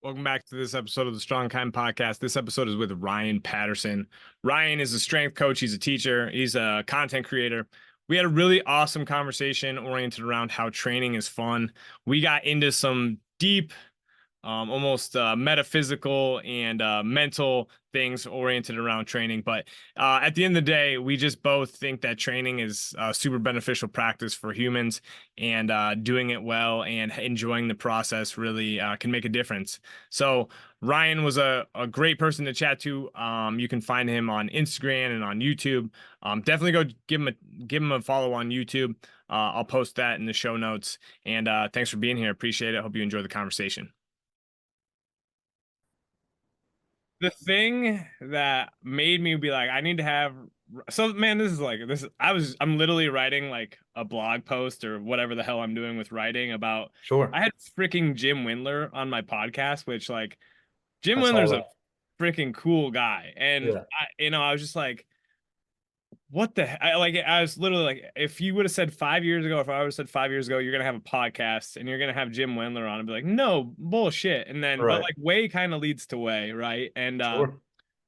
Welcome back to this episode of the Strong Kind Podcast. This episode is with Ryan Patterson. Ryan is a strength coach. He's a teacher. He's a content creator. We had a really awesome conversation oriented around how training is fun. We got into some deep almost metaphysical and mental things oriented around training. But at the end of the day, we just both think that training is super beneficial practice for humans, and doing it well and enjoying the process really can make a difference. So Ryan was a great person to chat to. You can find him on Instagram and on YouTube. Definitely go give him a follow on YouTube. I'll post that in the show notes. And thanks for being here. Appreciate it. Hope you enjoy the conversation. The thing that made me be like, I need to have, so man, this is like this. I'm literally writing like a blog post or whatever the hell I'm doing with writing about. Sure. I had freaking Jim Windler on my podcast, which like Jim I saw Windler's a that. freaking cool guy, and Yeah. I was just like, what the like I was literally like, if you would have said 5 years ago, if I would have said 5 years ago you're gonna have a podcast and you're gonna have Jim Wendler on, I'd be like, no bullshit. And then but Right. like way kind of leads to way, right? And Sure.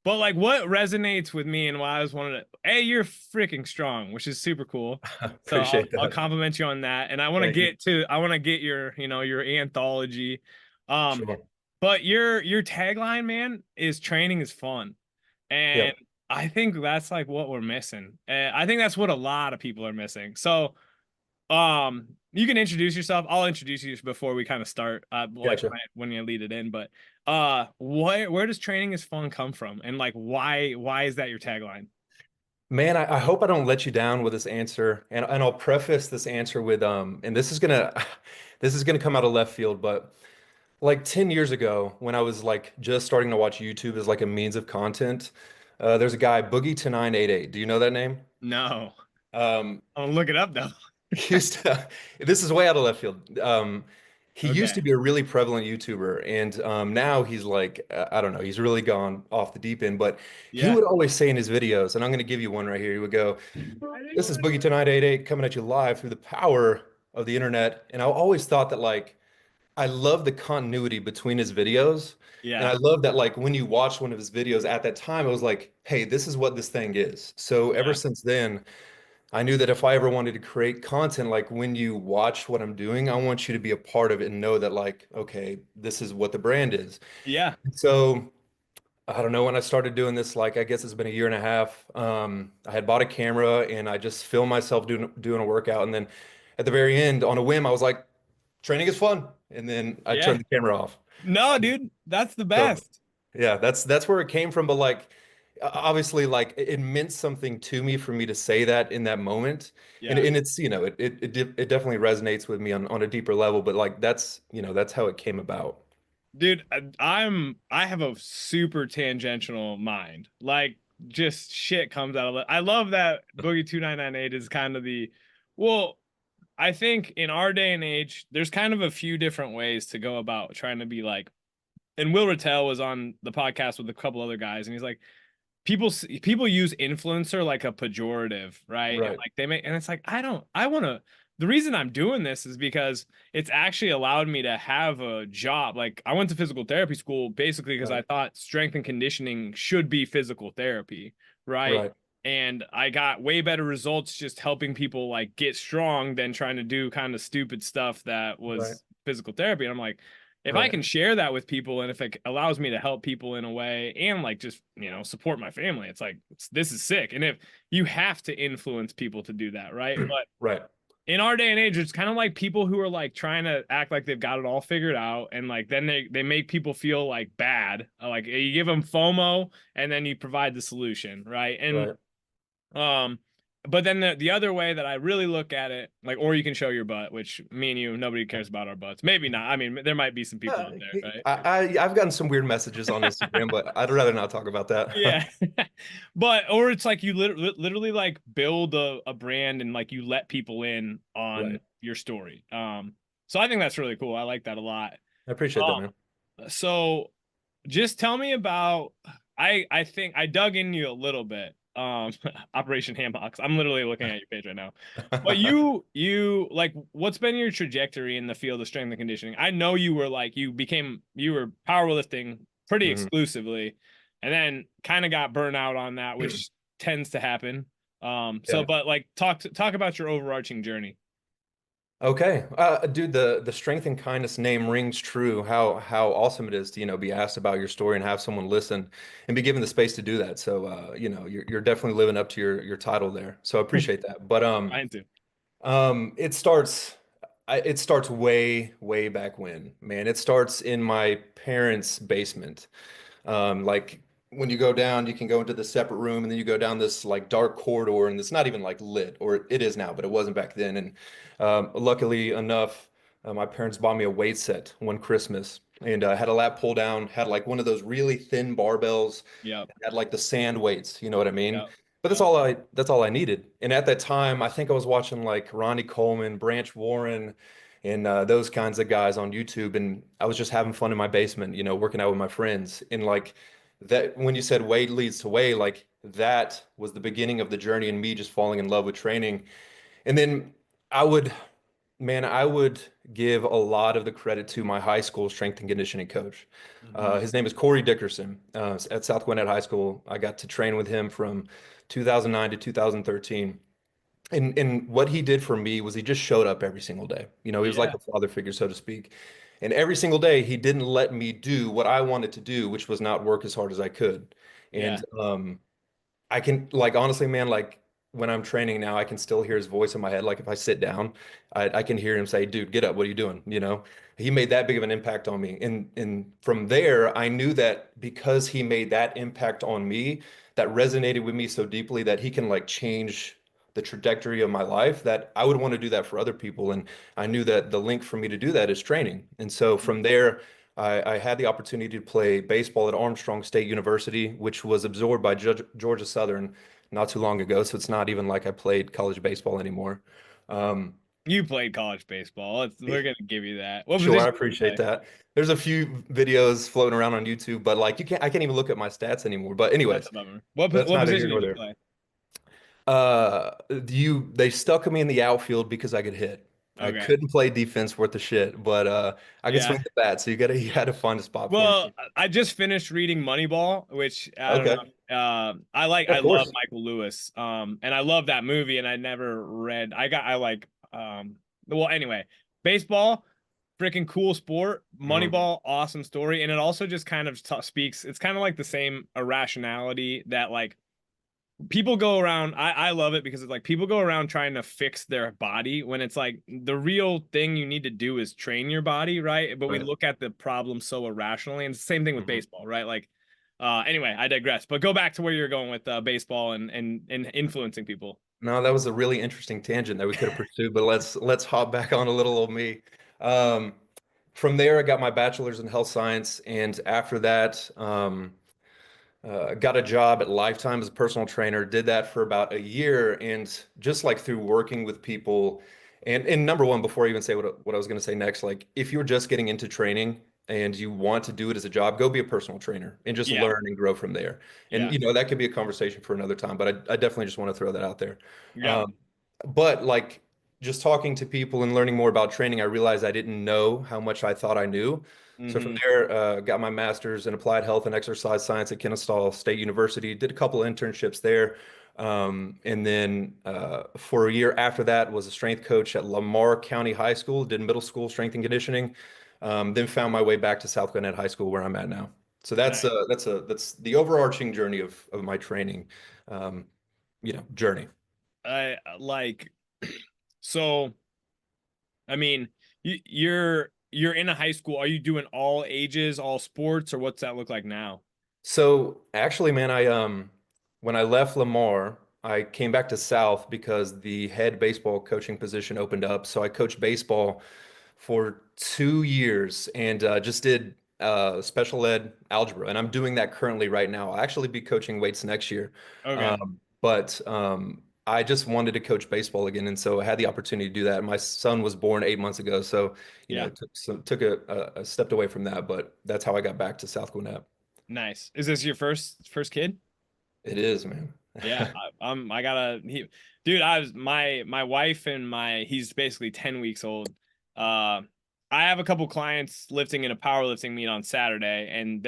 but like what resonates with me and why I was wanted to, hey, you're freaking strong, which is super cool. So I'll Appreciate I'll that. compliment you on that. And Thank you. I want to get your, your anthology. Um, Sure. but your tagline, man, is training is fun. And Yep. I think that's like what we're missing. I think that's what a lot of people are missing. So, you can introduce yourself. I'll introduce you before we kind of start, like Gotcha. when you lead it in. But, where does training is fun come from, and like why is that your tagline? Man, I hope I don't let you down with this answer. And I'll preface this answer with and this is gonna this is gonna come out of left field, but like 10 years ago, when I was like just starting to watch YouTube as like a means of content, there's a guy, Boogie to 988. Do you know that name? No, Um, I'll look it up though. He used to, this is way out of left field. He used to Okay. be a really prevalent YouTuber, and now he's like, I don't know, he's really gone off the deep end. But he Yeah. would always say in his videos, and I'm going to give you one right here. He would go, "This is Boogie Tonight 88 coming at you live through the power of the internet." And I always thought that like I love the continuity between his videos, and Yeah. I love that like when you watch one of his videos at that time, it was like, "Hey, this is what this thing is." So ever Yeah. since then. I knew that if I ever wanted to create content, like when you watch what I'm doing, I want you to be a part of it and know that, like, okay, this is what the brand is. Yeah. So I don't know when I started doing this, like, I guess it's been a year and a half. I had bought a camera and I just filmed myself doing a workout. And then at the very end, on a whim, I was like, training is fun. And then I Yeah. turned the camera off. No, dude, that's the So best. yeah, that's where it came from. But like, obviously, like it meant something to me for me to say that in that moment, and Yeah. and it's it definitely resonates with me on a deeper level. But like that's how it came about. Dude, I have a super tangential mind. Like just shit comes out of it. I love that Boogie 2998 is kind of the, well, I think in our day and age, there's kind of a few different ways to go about trying to be like, and Will Rattel was on the podcast with a couple other guys, and he's like, people use influencer like a pejorative, right? And Right, like they make, and it's like, I want to, the reason I'm doing this is because it's actually allowed me to have a job. Like I went to physical therapy school basically because I right, thought strength and conditioning should be physical therapy, right? right, And I got way better results just helping people like get strong than trying to do kind of stupid stuff that right, was physical therapy. And I'm like, if I right, can share that with people and if it allows me to help people in a way and like just, support my family, it's like, this is sick. And if you have to influence people to do that, right? But right, in our day and age, it's kind of like people who are like trying to act like they've got it all figured out. And like, then they make people feel like bad. Like you give them FOMO and then you provide the solution, right? And right. um, but then the other way that I really look at it, like, or you can show your butt, which me and you, nobody cares about our butts. Maybe not. I mean, there might be some people out there, right? I've gotten some weird messages on Instagram, but I'd rather not talk about that. Yeah. But, or it's like you literally like build a brand and like you let people in on Right. your story. So I think that's really cool. I like that a lot. I appreciate that, man. So just tell me about, I think I dug into you a little bit. Operation Hambox. I'm literally looking at your page right now. But you like what's been your trajectory in the field of strength and conditioning? I know you were like you were powerlifting pretty Mhm. exclusively and then kind of got burnt out on that, which tends to happen. So Yeah. but like talk about your overarching journey. Okay. Dude, the strength and kindness name rings true. How awesome it is to, be asked about your story and have someone listen and be given the space to do that. So you're definitely living up to your title there. So I appreciate that. But Trying to. it starts way, way back when, man. It starts in my parents' basement. Like when you go down, you can go into the separate room and then you go down this like dark corridor and it's not even like lit, or it is now, but it wasn't back then. And luckily enough, my parents bought me a weight set one Christmas and had a lat pull down, had like one of those really thin barbells, Yep. had like the sand weights, you know what I mean? Yep. But Yep. that's all I needed. And at that time, I think I was watching like Ronnie Coleman, Branch Warren, and those kinds of guys on YouTube. And I was just having fun in my basement, working out with my friends. And like that, when you said way leads to way, like that was the beginning of the journey and me just falling in love with training. And then I would, I would give a lot of the credit to my high school strength and conditioning coach. Hmm. His name is Corey Dickerson at South Gwinnett High School. I got to train with him from 2009 to 2013. And what he did for me was he just showed up every single day. He was like Yeah. a father figure, so to speak. And every single day, he didn't let me do what I wanted to do, which was not work as hard as I could. Yeah. And I can like honestly, man, like when I'm training now, I can still hear his voice in my head. Like if I sit down, I can hear him say, "Dude, get up. What are you doing?" He made that big of an impact on me. And from there, I knew that because he made that impact on me, that resonated with me so deeply that he can like change the trajectory of my life, that I would want to do that for other people. And I knew that the link for me to do that is training. And so from there, I had the opportunity to play baseball at Armstrong State University, which was absorbed by Georgia Southern not too long ago. So it's not even like I played college baseball anymore. Um, You played college baseball. We're gonna give you that. What sure, I position did you appreciate play? that. There's a few videos floating around on YouTube, but like I can't even look at my stats anymore. But That's anyways, a bummer. that's What neither here position nor did you there. play? They stuck me in the outfield because I could hit. I Okay. couldn't play defense worth a shit, but I could swing Yeah. the bat. So you had to find a spot for Well, me. I just finished reading Moneyball, which I don't Okay, know. I of love course. Michael Lewis. And I love that movie, and I never read. I like. Well, anyway, baseball, freaking cool sport. Mhm. Moneyball, awesome story, and it also just kind of speaks. It's kind of like the same irrationality that like people go around. I love it because it's like people go around trying to fix their body when it's like the real thing you need to do is train your body, right? But we Right. look at the problem so irrationally, and it's the same thing with Mhm. baseball, right? Like anyway, I digress, but go back to where you're going with baseball and influencing people. No, that was a really interesting tangent that we could have pursued, but let's hop back on a little old me. Um, from there, I got my bachelor's in health science, and after that, got a job at Lifetime as a personal trainer. Did that for about a year, and just like through working with people, and number one, before I even say what I was going to say next, like if you're just getting into training and you want to do it as a job, go be a personal trainer and just Yeah, learn and grow from there. And yeah, that could be a conversation for another time, but I definitely just want to throw that out there. yeah. Um, but like just talking to people and learning more about training, I realized I didn't know how much I thought I knew. So from Hmm. there, got my master's in applied health and exercise science at Kennesaw State University. Did a couple of internships there, and then for a year after that, was a strength coach at Lamar County High School. Did middle school strength and conditioning. Then found my way back to South Gwinnett High School, where I'm at now. So Nice. that's the overarching journey of my training, journey. I like so. I mean, you're in a high school. Are you doing all ages, all sports, or what's that look like now? So actually, man, I when I left Lamar, I came back to South because the head baseball coaching position opened up. So I coached baseball for 2 years and just did special ed algebra, and I'm doing that currently right now. I'll actually be coaching weights next year, Okay. but I just wanted to coach baseball again, and so I had the opportunity to do that. My son was born 8 months ago, so Yeah. it took a stepped away from that, but that's how I got back to South Gwinnett. Nice. Is this your first kid? It is, man. Yeah, I gotta dude, I was my wife and he's basically 10 weeks old. I have a couple clients lifting in a powerlifting meet on Saturday, and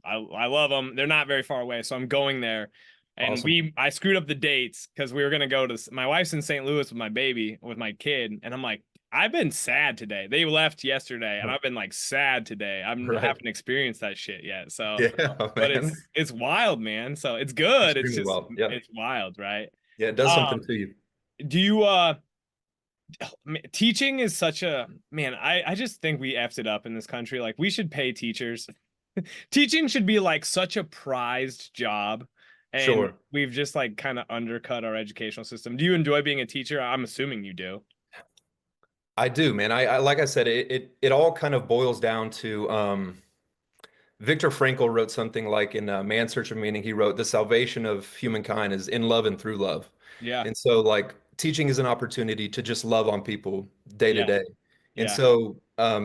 I love them. They're not very far away, so I'm going there. And Awesome. I screwed up the dates because we were gonna go to my wife's in St. Louis with my baby, with my kid, and I'm like, I've been sad today. They left yesterday, and I've been like sad today. I Right. haven't experienced that shit yet. So Yeah, but man. it's wild, man. So it's good. It's Extremely just well. Yeah. it's wild, right? Yeah, it does something Um, to you. do you teaching is such a man, I just think we effed it up in this country. Like we should pay teachers. Teaching should be like such a prized job. And Sure. we've just like kind of undercut our educational system. Do you enjoy being a teacher? I'm assuming you do. I do, man. I like I said, it all kind of boils down to Viktor Frankl wrote something like in Man's Search of Meaning, he wrote, the salvation of humankind is in love and through love. Yeah. And so, like, teaching is an opportunity to just love on people day to Yeah. day. And Yeah. so,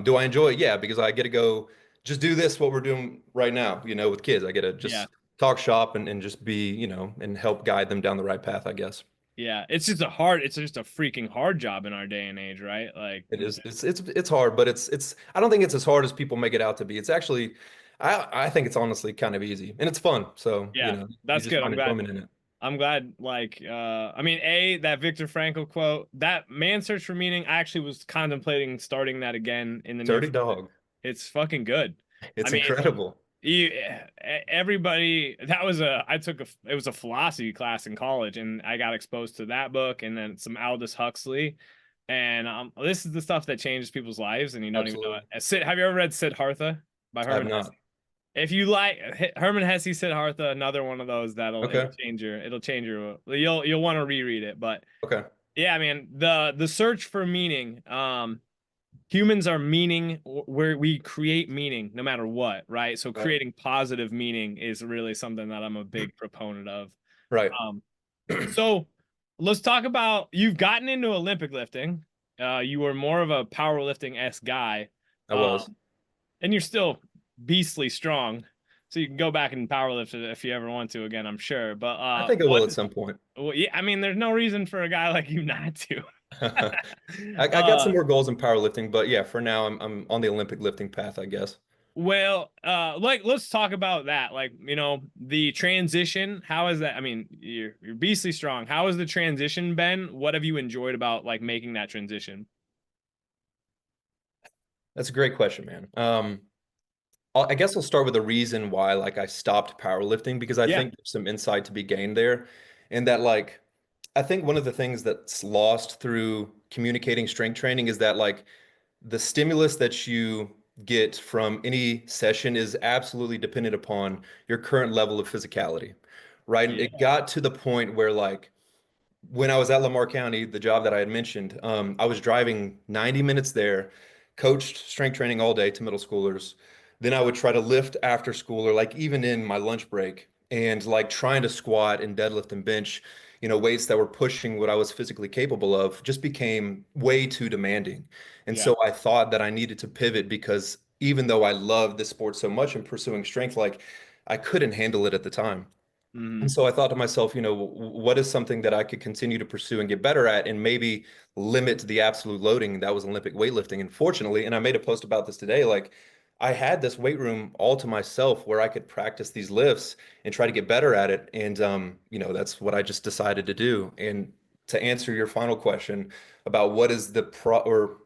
do I enjoy it? Yeah, because I get to go just do this, what we're doing right now, with kids. I get to Yeah. just talk shop and just be, and help guide them down the right path, I guess. Yeah. It's just a freaking hard job in our day and age, right? Like, It is. It's hard, but it's. I don't think it's as hard as people make it out to be. It's actually, I think it's honestly kind of easy and it's fun. So yeah, you that's just good. find enjoyment in it. I'm glad, like, I mean, that Viktor Frankl quote, that Man's Search for Meaning, I actually was contemplating starting that again in the near Dirty future. dog. It's fucking good. I It's mean, incredible. you, everybody, it was a philosophy class in college, and I got exposed to that book and then some Aldous Huxley. And this is the stuff that changes people's lives, and you don't even know Absolutely. it. Have you ever read Siddhartha by I have Herman Hesse? not. If you like Herman Hesse Siddhartha, another one of those Okay. it'll change your you'll want to reread it. But Okay. yeah, man, the search for meaning. Humans are meaning where we create meaning no matter what, right? So Right. creating positive meaning is really something that I'm a big proponent of. Right. Um, so let's talk about you've gotten into Olympic lifting. You were more of a powerlifting-esque guy. I was. And you're still beastly strong. So you can go back and powerlift it if you ever want to again, I'm sure. But I think I will at some point. well, yeah, I mean, there's no reason for a guy like you not to. I got some uh, more goals in powerlifting, but yeah, for now I'm on the Olympic lifting path, I guess. like let's talk about that. Like, the transition. How is that? I mean, you're beastly strong. How has the transition been? What have you enjoyed about like making that transition? That's a great question, man. I guess I'll start with the reason why like I stopped powerlifting because I Yeah, think there's some insight to be gained there. And that like I think one of the things that's lost through communicating strength training is that like the stimulus that you get from any session is absolutely dependent upon your current level of physicality, right? And it yeah, got to the point where like when I was at Lamar County, the job that I had mentioned, I was driving 90 minutes there, coached strength training all day to middle schoolers. Then I would try to lift after school or like even in my lunch break and like trying to squat and deadlift and bench, weights that were pushing what I was physically capable of just became way too demanding. And yeah. so I thought that I needed to pivot because even though I loved this sport so much and pursuing strength, like I couldn't handle it at the time. And Hmm. so I thought to myself, what is something that I could continue to pursue and get better at and maybe limit the absolute loading that was Olympic weightlifting. And fortunately, and I made a post about this today, like I had this weight room all to myself where I could practice these lifts and try to get better at it. And that's what I just decided to do. And to answer your final question about what is the pro or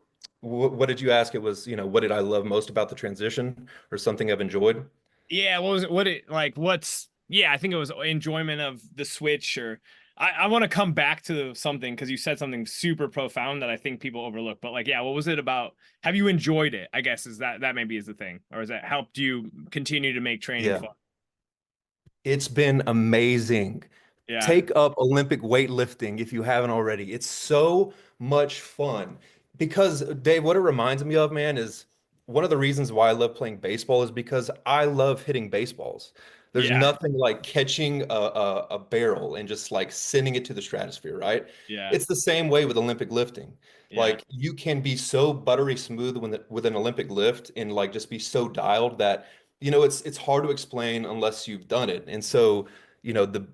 what did you ask? It was, what did I love most about the transition or something I've enjoyed? Yeah, what was it? What it like? Yeah, I think it was enjoyment of the switch, or I want to come back to something because you said something super profound that I think people overlook. But like, yeah, what was it about? Have you enjoyed it? I guess is that maybe is the thing, or has that helped you continue to make training Yeah. fun? It's been amazing. Yeah, Take up Olympic weightlifting if you haven't already. It's so much fun. Because, Dave, what it reminds me of, man, is one of the reasons why I love playing baseball is because I love hitting baseballs. There's yeah, nothing like catching a barrel and just like sending it to the stratosphere, right? yeah, It's the same way with Olympic lifting. yeah. Like you can be so buttery smooth with an Olympic lift and like just be so dialed that it's hard to explain unless you've done it. And so, the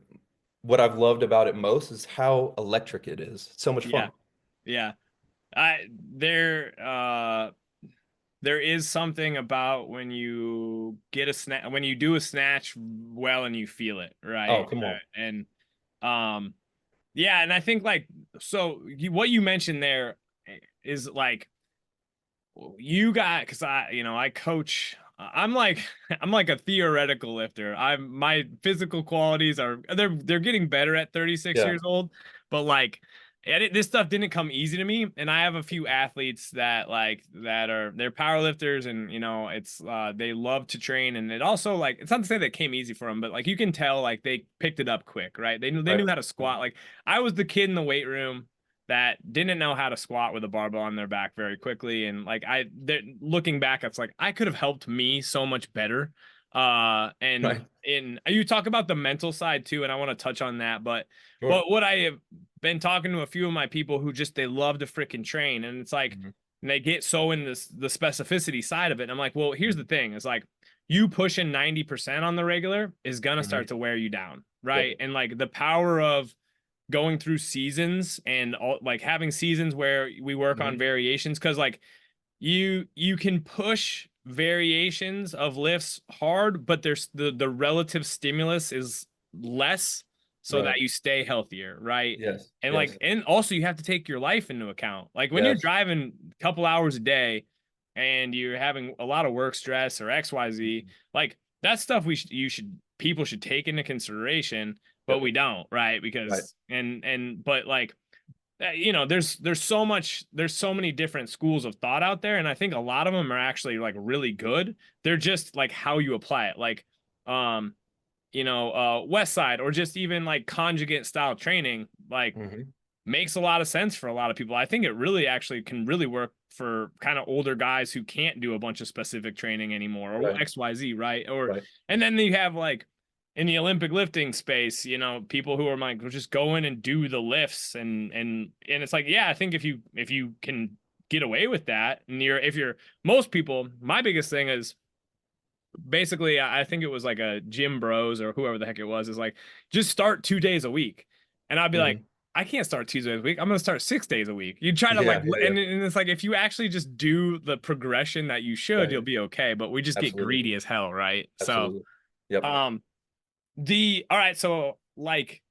what I've loved about it most is how electric it is. It's so much Yeah. fun. Yeah. I there is something about when you get a snatch, when you do a snatch well and you feel it, Oh, right? come on. And um yeah, and I think like what you mentioned there is like you got, because I coach. I'm like I'm like a theoretical lifter. My physical qualities are they're getting better at 36 Yeah. years old, but like this stuff didn't come easy to me. And I have a few athletes that they're power lifters, and it's they love to train. And it also, like, it's not to say that it came easy for them, but like you can tell like they picked it up quick, right? They knew Right. how to squat. Like I was the kid in the weight room that didn't know how to squat with a barbell on their back very quickly. And like looking back, it's like I could have helped me so much better. And Right. you talk about the mental side too, and I want to touch on that. But Sure. what I have been talking to a few of my people who just they love to freaking train, and it's like, Mhm. and they get so in the specificity side of it. And I'm like, well, here's the thing: it's like you pushing 90% on the regular is gonna Mhm. start to wear you down, Yep. right? And like the power of going through seasons and all, like having seasons where we work on Mhm. variations, because like you can push variations of lifts hard, but there's the relative stimulus is less, so Right. that you stay healthier, right? Yes. And like, Yes. and also you have to take your life into account. Like when you're Yes. driving a couple hours a day and you're having a lot of work stress or XYZ, Mhm. like that's stuff people should take into consideration, but Yep. we don't, right? Right. Because but like there's so many different schools of thought out there, and I think a lot of them are actually like really good. They're just like how you apply it, like um West Side, or just even like conjugate style training, like Mhm. makes a lot of sense for a lot of people. I think it really actually can really work for kind of older guys who can't do a bunch of specific training anymore, or Right. XYZ, right? Or Right. and then you have like in the Olympic lifting space, people who are like, "Well, just go in and do the lifts," and it's like, yeah, I think if you can get away with that, and if you're most people, my biggest thing is basically, I think it was like a Jim Bros or whoever the heck it was, is like, just start 2 days a week. And I'd be like, Mhm. I can't start 2 days a week. I'm going to start 6 days a week. You try to like, Yeah. Yeah. Yeah. and it's like, if you actually just do the progression that you should, Right. you'll be okay. But we just get Absolutely. greedy as hell, right? So, Absolutely. Yep. um, all right. So like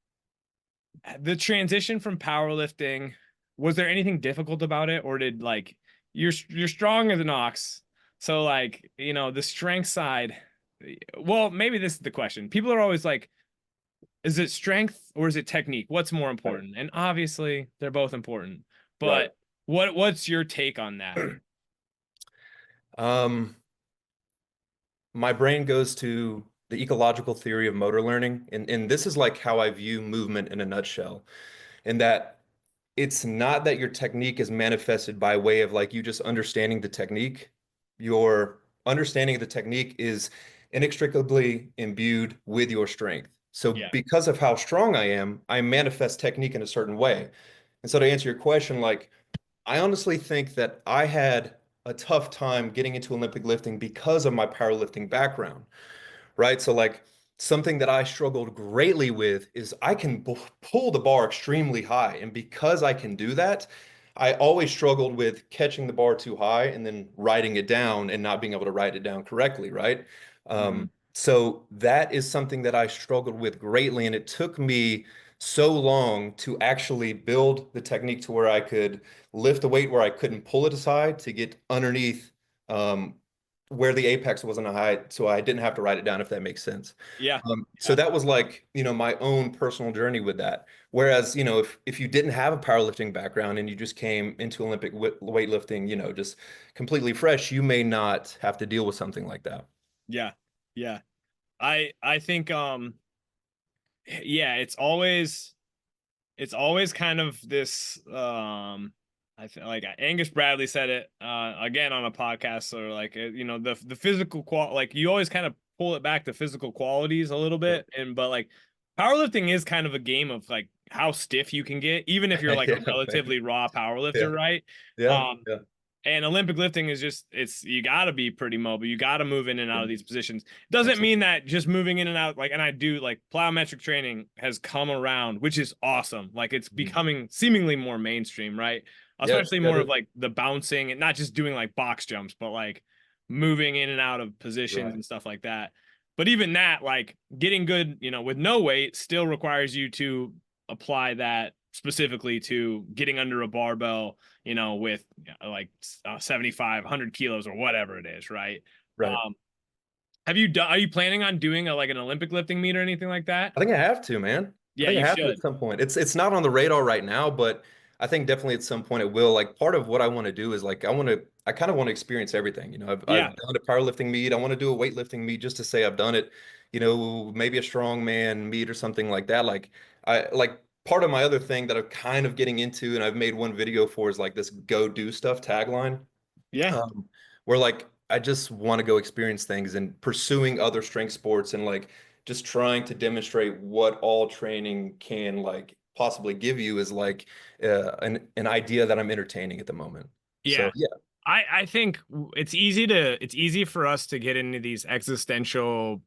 the transition from powerlifting, was there anything difficult about it, or did like you're strong as an ox, so like the strength side, well, maybe this is the question. People are always like, is it strength or is it technique? What's more Right. important? And obviously they're both important, Right. but what's your take on that? Um, my brain goes to the ecological theory of motor learning, and this is like how I view movement in a nutshell. In that it's not that your technique is manifested by way of like you just understanding the technique. Your understanding of the technique is inextricably imbued with your strength. So Yeah. because of how strong I am, I manifest technique in a certain way. And so to answer your question, like I honestly think that I had a tough time getting into Olympic lifting because of my powerlifting background, right? So like something that I struggled greatly with is I can pull the bar extremely high. And because I can do that, I always struggled with catching the bar too high and then writing it down and not being able to write it down correctly, right? Hmm. So that is something that I struggled with greatly. And it took me so long to actually build the technique to where I could lift a weight where I couldn't pull it aside to get underneath um, where the apex wasn't a height, so I didn't have to write it down, if that makes sense. Yeah. So Yeah. that was like, my own personal journey with that. Whereas, if you didn't have a powerlifting background and you just came into Olympic weightlifting, just completely fresh, you may not have to deal with something like that. Yeah. Yeah. I think yeah, it's always kind of this I feel like Angus Bradley said it again on a podcast, or like the physical like you always kind of pull it back to physical qualities a little Yep. bit, and but like powerlifting is kind of a game of like how stiff you can get, even if you're like a Yeah, man. relatively raw powerlifter, Yeah. right? Yeah. um Yeah. And Olympic lifting is just, you got to be pretty mobile. You got to move in and out of these positions. Doesn't Absolutely. mean that just moving in and out, like, and I do, like, plyometric training has come around, which is awesome. Like, it's Mhm. becoming seemingly more mainstream, right? Yep. Especially Yeah, more of dude. like the bouncing and not just doing like box jumps, but like moving in and out of positions Right. and stuff like that. But even that, like getting good, with no weight still requires you to apply that specifically to getting under a barbell, with like 75, 100 kilos or whatever it is, right? Right. Um, are you planning on doing like an Olympic lifting meet or anything like that? I think I have to, man. I Yeah, think I you have to at should. some point. It's not on the radar right now, but I think definitely at some point it will. Like part of what I want to do is like I kind of want to experience everything. I've Yeah. done a powerlifting meet. I want to do a weightlifting meet just to say I've done it. Maybe a strongman meet or something like that. Like part of my other thing that I'm kind of getting into and I've made one video for is like this go do stuff tagline. Yeah. um, where like I just want to go experience things and pursuing other strength sports and like just trying to demonstrate what all training can like possibly give you is like an idea that I'm entertaining at the moment. So Yeah. yeah, I think it's easy for us to get into these existential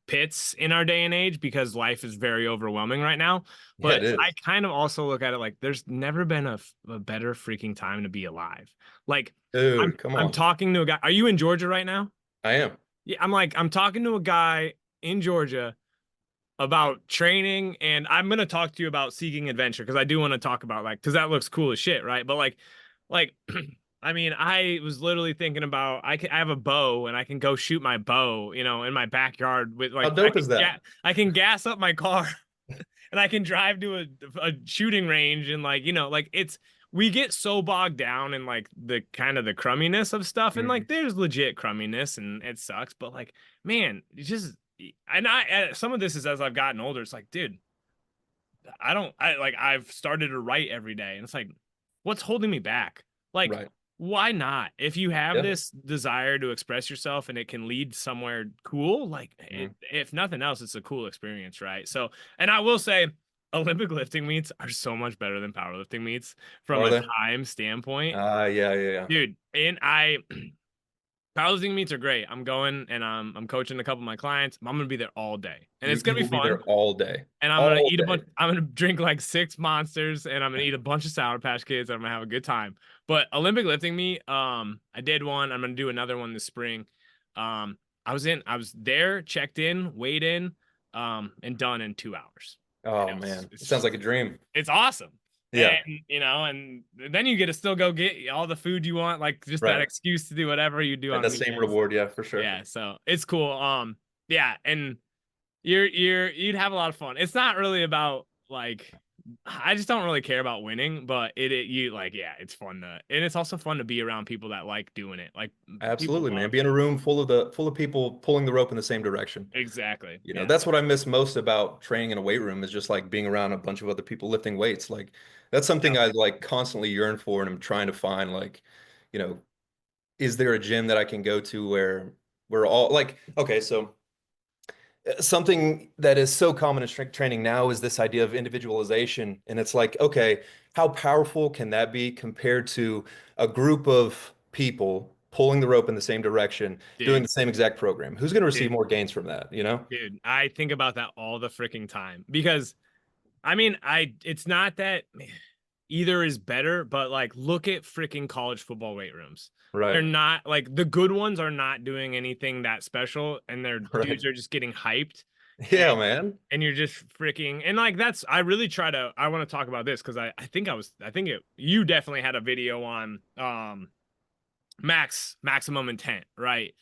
pits in our day and age because life is very overwhelming right now. yeah, But it I is. kind of also look at it like there's never been a better freaking time to be alive. Like I'm Dude, come I'm on. talking to a guy. Are you in Georgia right now? I am. Yeah, I'm talking to a guy in Georgia about training, and I'm gonna talk to you about seeking adventure because I do want to talk about like because that looks cool as shit, right? But like I mean, I was literally thinking about I have a bow and I can go shoot my bow, in my backyard with How like dope is that? I can gas up my car and I can drive to a shooting range and like like it's we get so bogged down in like the kind of the crumminess of stuff and Mhm. like there's legit crumminess and it sucks but like man it's just and some of this is as I've gotten older it's like dude I like I've started to write every day and it's like what's holding me back like Right. why not if you have Yeah. this desire to express yourself and it can lead somewhere cool like Mhm. if nothing else it's a cool experience right so and I will say Olympic lifting meets are so much better than powerlifting meets from Are a they? time standpoint Yeah, yeah, yeah. dude and I powerlifting meets are great I'm going and I'm coaching a couple of my clients I'm gonna be there all day and You it's gonna you be will be fun there all day. and All day. I'm gonna drink like 6 monsters and I'm gonna eat a bunch of Sour Patch Kids. I'm gonna have a good time. But Olympic lifting meet, I did one. I'm gonna do another one this spring. I was there, checked in, weighed in, and done in 2 hours. And Oh man. It it's sounds just like a dream. it's awesome. Yeah. And and then you get to still go get all the food you want, like just that Right. excuse to do whatever you do Right. on That same weekends. reward, yeah, for sure. Yeah, so it's cool. Yeah, and you'd have a lot of fun. It's not really about like I just don't really care about winning, but it you like yeah, it's fun to and it's also fun to be around people that like doing it. Like people Absolutely, man. love Be in it. a room full of people pulling the rope in the same direction. Exactly. Yeah. That's what I miss most about training in a weight room is just like being around a bunch of other people lifting weights. Like that's something Yep. I like constantly yearn for and I'm trying to find like, you know, is there a gym that I can go to where we're all like, okay, so something that is so common in strength training now is this idea of individualization. And it's like, okay, how powerful can that be compared to a group of people pulling the rope in the same direction, doing Dude, the same exact program? Who's going to receive dude, more gains from that, you know? dude. I think about that all the freaking time because I mean, it's not that either is better, but like look at freaking college football weight rooms. They're Right. not like the good ones are not doing anything that special and their Right. dudes are just getting hyped Yeah, man. and you're just freaking and like that's I really try to I want to talk about this because I think I think you definitely had a video on maximum intent right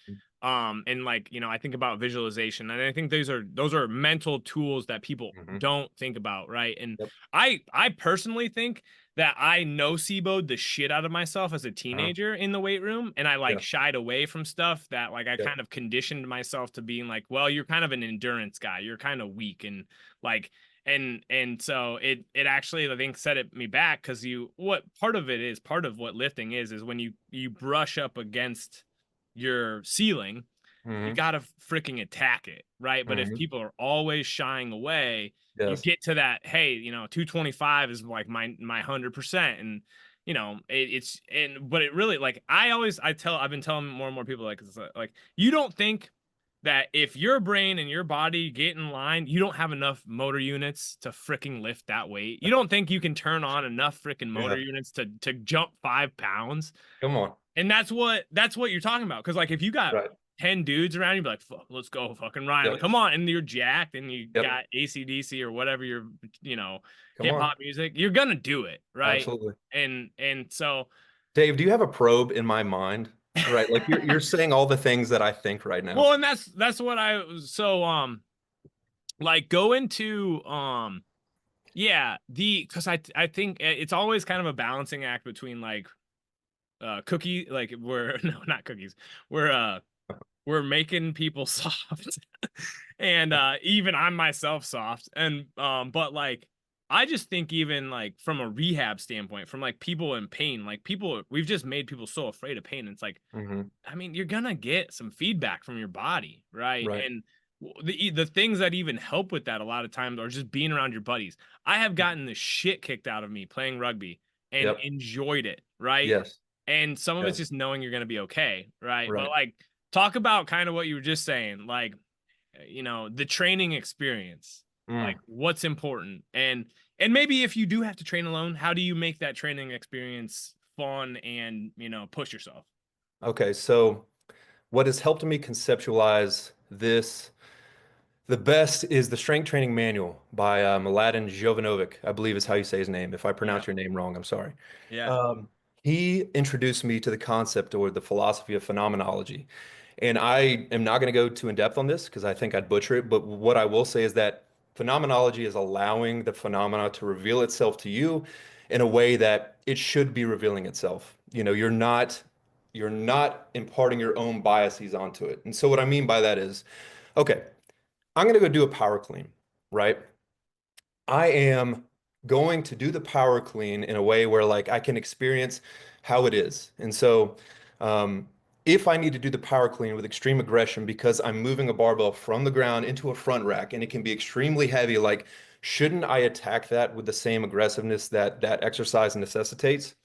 and like I think about visualization and I think those are mental tools that people Hmm. don't think about right and Yep. I personally think that I noceboed the shit out of myself as a Uh-huh. teenager in the weight room and I like Yeah. shied away from stuff that like I Yep. kind of conditioned myself to being like well you're kind of an endurance guy you're kind of weak and like and so it actually I think set it me back because you what part of what lifting is when you brush up against your ceiling you Hmm. gotta freaking attack it right but if Hmm. people are always shying away you Yes. get to that hey 225 is like my 100% and but it really, like, I've been telling more and more people, like, like, you don't think that if your brain and your body get in line, you don't have enough motor units to freaking lift that weight. You don't think you can turn on enough freaking Yeah. motor units to jump 5 pounds. Come on. And that's what you're talking about. Cause like if you got Right. 10 dudes around, you'd be like, fuck, let's go fucking Ryan. Like, Yep. come on. And you're jacked and you Yep. got ACDC or whatever your, you know, Come hip on. hop music, you're gonna do it. Right. Absolutely. And so Dave, do you have a probe in my mind? Right. Like you're saying all the things that I think right now. well, and that's what I so like go into yeah, because I think it's always kind of a balancing act between like cookie, like we're no, not cookies, we're making people soft and even I'm myself soft, and but like I just think even like from a rehab standpoint, from like people in pain, like people, we've just made people so afraid of pain. It's like, Hmm. I mean, you're gonna get some feedback from your body, right? Right. And the things that even help with that a lot of times are just being around your buddies. I have gotten the shit kicked out of me playing rugby and Yep. enjoyed it, right? Yes. And some of it's Yes. just knowing you're gonna be okay, right? But Right. like, talk about kind of what you were just saying, like, the training experience, like Mm. what's important, and maybe if you do have to train alone, how do you make that training experience fun and push yourself? Okay. So what has helped me conceptualize this the best is the Strength Training Manual by Mladen Jovanovic, I believe is how you say his name. If I Yeah, pronounce your name wrong, I'm sorry. yeah, Um, he introduced me to the concept or the philosophy of phenomenology. And I am not going to go too in depth on this because I think I'd butcher it. But what I will say is that phenomenology is allowing the phenomena to reveal itself to you in a way that it should be revealing itself. You're not imparting your own biases onto it. And so what I mean by that is, okay, I'm going to go do a power clean, right? I am going to do the power clean in a way where like I can experience how it is. And so if I need to do the power clean with extreme aggression because I'm moving a barbell from the ground into a front rack and it can be extremely heavy, like shouldn't I attack that with the same aggressiveness that that exercise necessitates?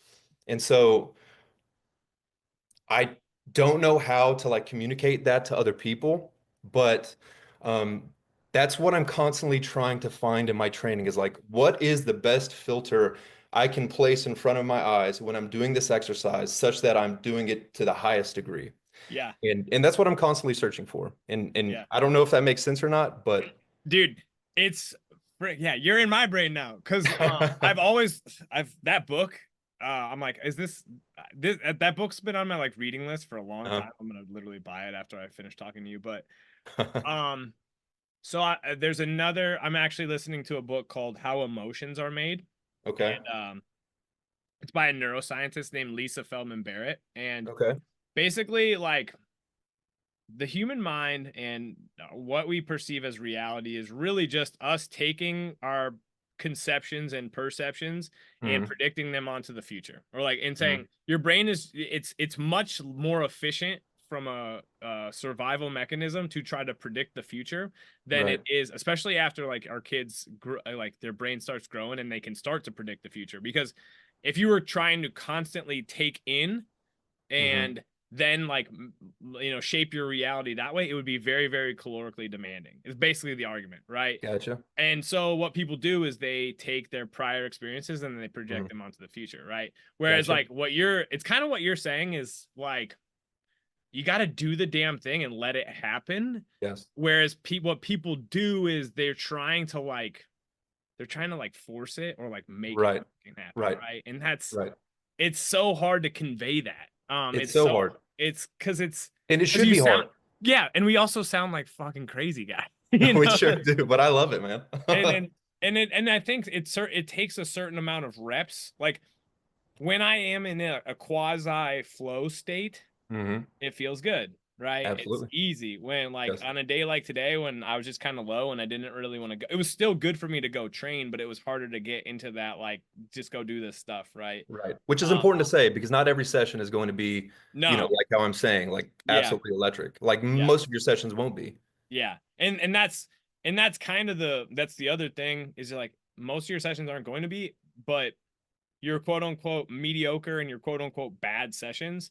And so I don't know how to like communicate that to other people, but um, that's what I'm constantly trying to find in my training is like, what is the best filter I can place in front of my eyes when I'm doing this exercise such that I'm doing it to the highest degree? yeah, And that's what I'm constantly searching for. And yeah. I don't know if that makes sense or not, but Dude, it's yeah, you're in my brain now because I've that book. I'm like, is this that book's been on my like reading list for a long uh, time. I'm gonna literally buy it after I finish talking to you. But um, so there's another. I'm actually listening to a book called How Emotions Are Made, okay, and it's by a neuroscientist named Lisa Feldman Barrett, and okay, basically like the human mind and what we perceive as reality is really just us taking our conceptions and perceptions and hmm, predicting them onto the future, or like in hmm, saying your brain is it's much more efficient from a survival mechanism to try to predict the future than it right, is, especially after like our kids like their brain starts growing and they can start to predict the future. Because if you were trying to constantly take in hmm, and then like shape your reality that way, it would be very, very calorically demanding. It's basically the argument, right? gotcha, And so what people do is they take their prior experiences and they hmm, project them onto the future, right? Whereas gotcha, like it's kind of what you're saying is like you got to do the damn thing and let it happen. yes, Whereas what people do is they're trying to like force it or like make it right, happen, right, right? And that's right. it's so hard to convey that. It's so hard. It's And it because should you be sound, hard. yeah, and we also sound like fucking crazy guys, We sure do, but I love it, man. and and I think it takes a certain amount of reps. Like when I am in a quasi flow state, Hmm. it feels good, right? It's Absolutely. easy. When like Yes. on a day like today when I was just kind of low and I didn't really want to go, it was still good for me to go train, but it was harder to get into that like just go do this stuff, right? Right. Which is Um, important to say because not every session is going to be, no, like how I'm saying, like yeah, absolutely electric. Like yeah. most of your sessions won't be. Yeah. And that's kind of that's the other thing is like most of your sessions aren't going to be, but your quote unquote mediocre and your quote unquote bad sessions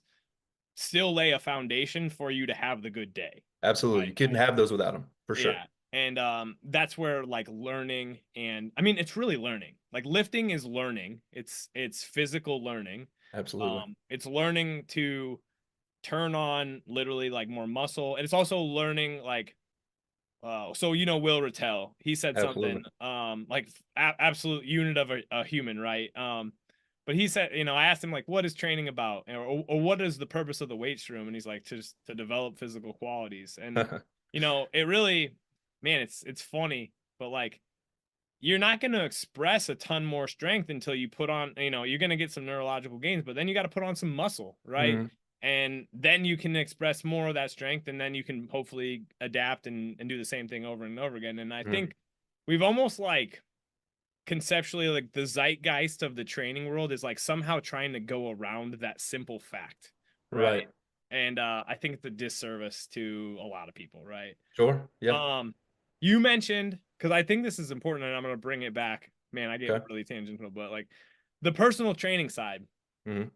still lay a foundation for you to have the good day. Absolutely. Right. You couldn't have those without them, for sure. Yeah. And that's where like learning, and I mean it's really learning. Like lifting is learning. It's physical learning. Absolutely. It's learning to turn on literally like more muscle. And it's also learning like so Will Rattel, he said something Absolutely. like absolute unit of a human, right? But he said, I asked him like, what is training about, or what is the purpose of the weights room? And he's like, to develop physical qualities. And it really, man, it's funny, but like you're not going to express a ton more strength until you put on, you're going to get some neurological gains, but then you got to put on some muscle, right? Mhm. And then you can express more of that strength, and then you can hopefully adapt and do the same thing over and over again. And I Mhm. think we've almost like conceptually, like the zeitgeist of the training world is like somehow trying to go around that simple fact, right? Right. And I think it's a disservice to a lot of people, right? Sure. Yeah. Um, you mentioned, because I think this is important, and I'm gonna bring it back. Man, I get Okay. really tangential, but like the personal training side, Mhm.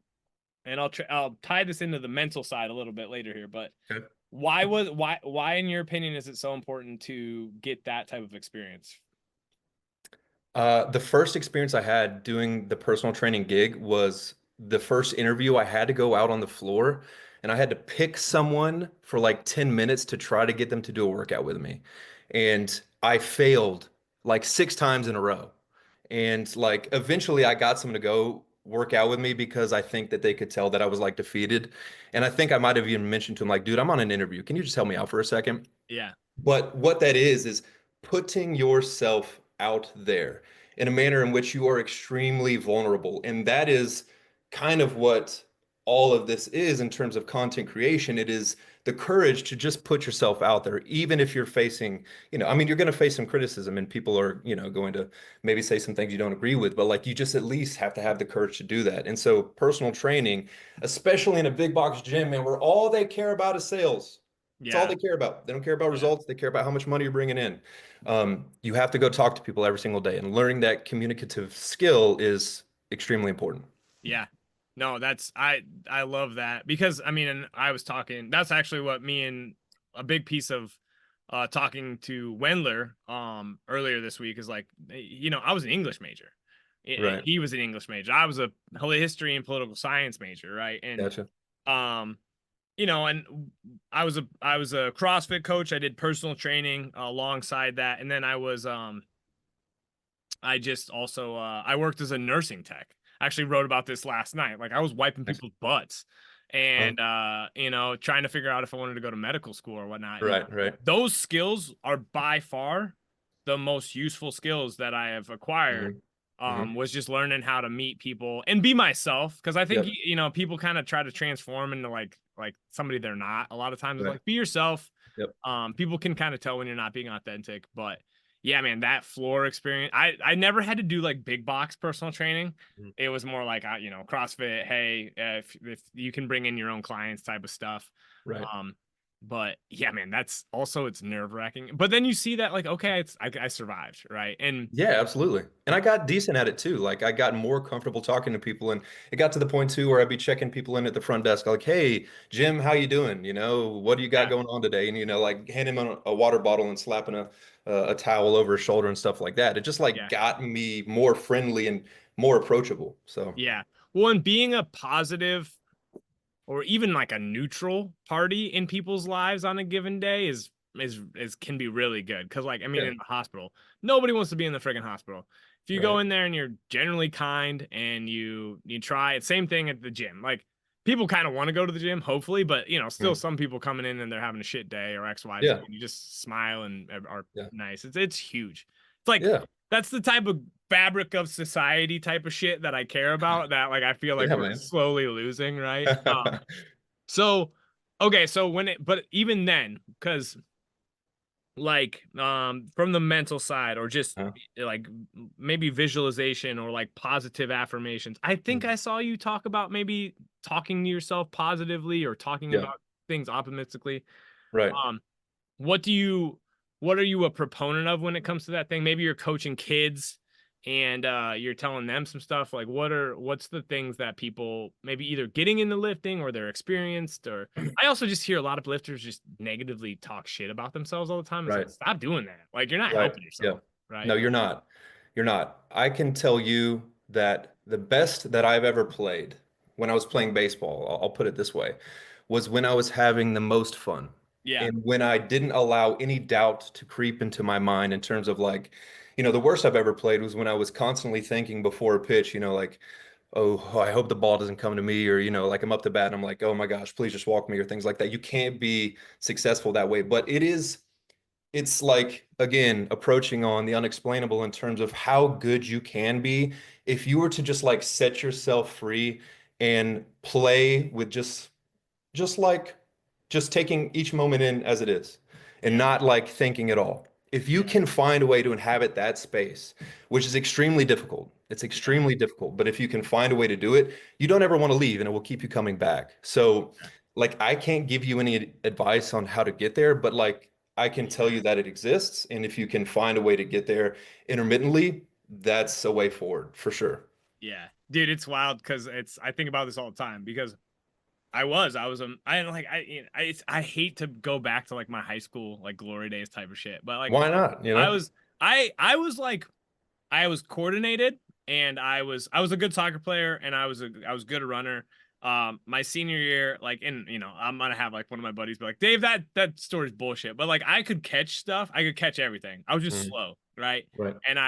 and I'll tie this into the mental side a little bit later here. But Okay. why in your opinion is it so important to get that type of experience? The first experience I had doing the personal training gig was the first interview. I had to go out on the floor and I had to pick someone for like 10 minutes to try to get them to do a workout with me. And I failed like 6 times in a row. And like eventually I got someone to go work out with me because I think that they could tell that I was like defeated. And I think I might have even mentioned to him, like, dude, I'm on an interview. Can you just help me out for a second? Yeah, But what that is putting yourself out there in a manner in which you are extremely vulnerable. And that is kind of what all of this is in terms of content creation. It is the courage to just put yourself out there, even if you're facing, I mean, you're going to face some criticism and people are, going to maybe say some things you don't agree with, but like you just at least have to have the courage to do that. And so personal training, especially in a big box gym, man, where all they care about is sales. It's all yeah, they care about. They don't care about yeah. results. They care about how much money you're bringing in. You have to go talk to people every single day, and learning that communicative skill is extremely important. Yeah. No, I love that, because I mean, and I was talking, that's actually what me and a big piece of talking to Wendler earlier this week is like, I was an English major. Right. He was an English major. I was a history and political science major, right? And Gotcha. um and I was a CrossFit coach. I did personal training alongside that, and then I just also I worked as a nursing tech. I actually wrote about this last night. Like I was wiping Nice. people's butts Huh? and trying to figure out if I wanted to go to medical school or whatnot. And Right. Right. those skills are by far the most useful skills that I have acquired. Hmm. Hmm. Was just learning how to meet people and be myself, because I think Yep. people kind of try to transform into like somebody they're not. A lot of times it's Right. like be yourself. Yep. People can kind of tell when you're not being authentic, but yeah, man, that floor experience. I never had to do like big box personal training. Mhm. It was more like CrossFit. Hey, if you can bring in your own clients type of stuff. Right. Um, but yeah, man, that's also it's nerve wracking. But then you see that like, okay, I survived, right? And Yeah, absolutely. And I got decent at it too. Like I got more comfortable talking to people and it got to the point too where I'd be checking people in at the front desk like, "Hey, Jim, how you doing? What do you got yeah, going on today?" And like handing him a water bottle and slapping a towel over his shoulder and stuff like that. It just like yeah, got me more friendly and more approachable. So, yeah. Well, and being a positive or even like a neutral party in people's lives on a given day is can be really good, because like I mean yeah, in the hospital nobody wants to be in the friggin' hospital. If you go right. in there and you're generally kind and you try it, same thing at the gym. Like people kind of want to go to the gym hopefully, but still Mm. some people coming in and they're having a shit day or XYZ, Yeah, and you just smile and are yeah, nice. It's huge. It's like yeah, that's the type of fabric of society type of shit that I care about, that like I feel like yeah, we're man. slowly losing, right? So, okay, so but even then, because like from the mental side, or just Huh? like maybe visualization or like positive affirmations, I think Mm. I saw you talk about maybe talking to yourself positively or talking Yeah, about things optimistically. right. Um, what do you what are you a proponent of when it comes to that thing? Maybe you're coaching kids and you're telling them some stuff, like what's the things that people maybe either getting into lifting or they're experienced, or I also just hear a lot of lifters just negatively talk shit about themselves all the time. It's like, Right. stop doing that. Like, you're not Right. helping Yeah. yourself, right? No, you're not. You're not. I can tell you that the best that I've ever played when I was playing baseball, I'll put it this way, was when I was having the most fun. Yeah. And when I didn't allow any doubt to creep into my mind in terms of like, the worst I've ever played was when I was constantly thinking before a pitch, like, oh, I hope the ball doesn't come to me, or, like I'm up to bat and I'm like, oh my gosh, please just walk me, or things like that. You can't be successful that way. But it's like, again, approaching on the unexplainable in terms of how good you can be if you were to just like set yourself free and play with just just taking each moment in as it is and Yeah. not like thinking at all. If you Yeah. can find a way to inhabit that space, which is extremely difficult, it's Yeah. extremely difficult, but if you can find a way to do it, you don't ever want to leave and it will keep you coming back. So, like, I can't give you any advice on how to get there, but like, I can tell you that it exists. And if you can find a way to get there intermittently, that's a way forward for sure. Yeah. Dude, it's wild because I think about this all the time because I hate to go back to like my high school, like glory days type of shit, but like Why not? I was, I was like, I was coordinated and I was a good soccer player and I was good a runner. My senior year, like, and I'm gonna have like one of my buddies be like, Dave, that story's bullshit. But like I could catch stuff, I could catch everything. I was just Mhm. slow, right? Right. And